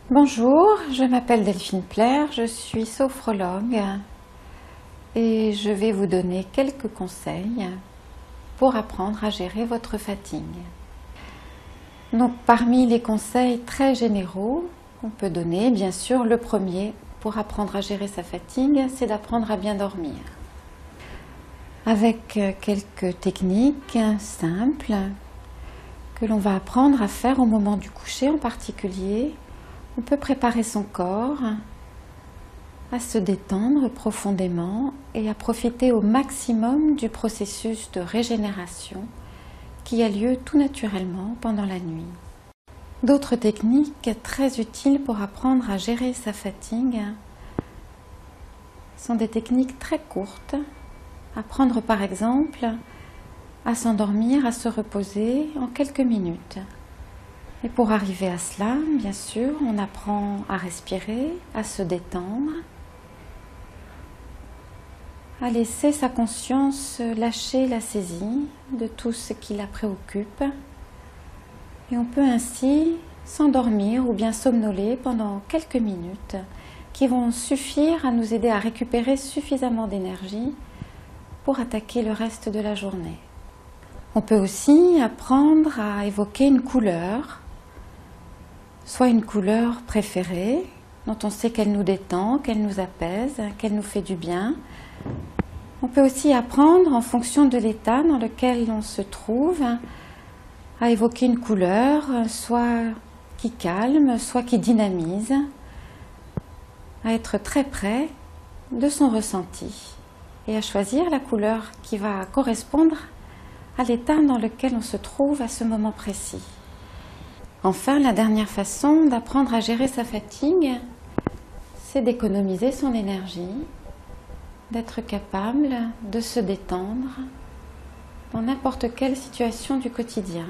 Bonjour, je m'appelle Delphine Plaire, je suis sophrologue et je vais vous donner quelques conseils pour apprendre à gérer votre fatigue. Donc parmi les conseils très généraux qu'on peut donner, bien sûr, le premier pour apprendre à gérer sa fatigue, c'est d'apprendre à bien dormir. Avec quelques techniques simples que l'on va apprendre à faire au moment du coucher en particulier, on peut préparer son corps à se détendre profondément et à profiter au maximum du processus de régénération qui a lieu tout naturellement pendant la nuit. D'autres techniques très utiles pour apprendre à gérer sa fatigue sont des techniques très courtes. Apprendre par exemple à s'endormir, à se reposer en quelques minutes. Et pour arriver à cela, bien sûr, on apprend à respirer, à se détendre, à laisser sa conscience lâcher la saisie de tout ce qui la préoccupe. Et on peut ainsi s'endormir ou bien somnoler pendant quelques minutes qui vont suffire à nous aider à récupérer suffisamment d'énergie pour attaquer le reste de la journée. On peut aussi apprendre à évoquer une couleur, soit une couleur préférée, dont on sait qu'elle nous détend, qu'elle nous apaise, qu'elle nous fait du bien. On peut aussi apprendre, en fonction de l'état dans lequel on se trouve, à évoquer une couleur, soit qui calme, soit qui dynamise, à être très près de son ressenti et à choisir la couleur qui va correspondre à l'état dans lequel on se trouve à ce moment précis. Enfin, la dernière façon d'apprendre à gérer sa fatigue, c'est d'économiser son énergie, d'être capable de se détendre dans n'importe quelle situation du quotidien.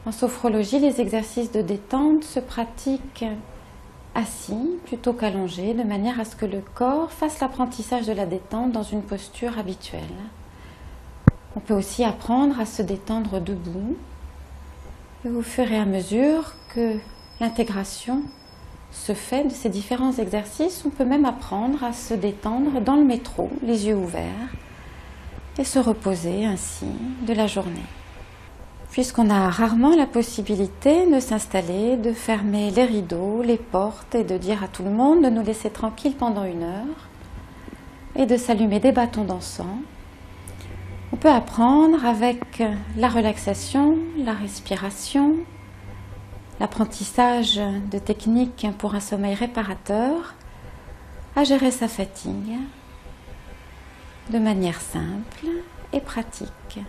En sophrologie, les exercices de détente se pratiquent assis plutôt qu'allongés, de manière à ce que le corps fasse l'apprentissage de la détente dans une posture habituelle. On peut aussi apprendre à se détendre debout. Et au fur et à mesure que l'intégration se fait de ces différents exercices, on peut même apprendre à se détendre dans le métro, les yeux ouverts, et se reposer ainsi de la journée. Puisqu'on a rarement la possibilité de s'installer, de fermer les rideaux, les portes et de dire à tout le monde de nous laisser tranquilles pendant 1 heure et de s'allumer des bâtons d'encens, on peut apprendre avec la relaxation, la respiration, l'apprentissage de techniques pour un sommeil réparateur, à gérer sa fatigue de manière simple et pratique.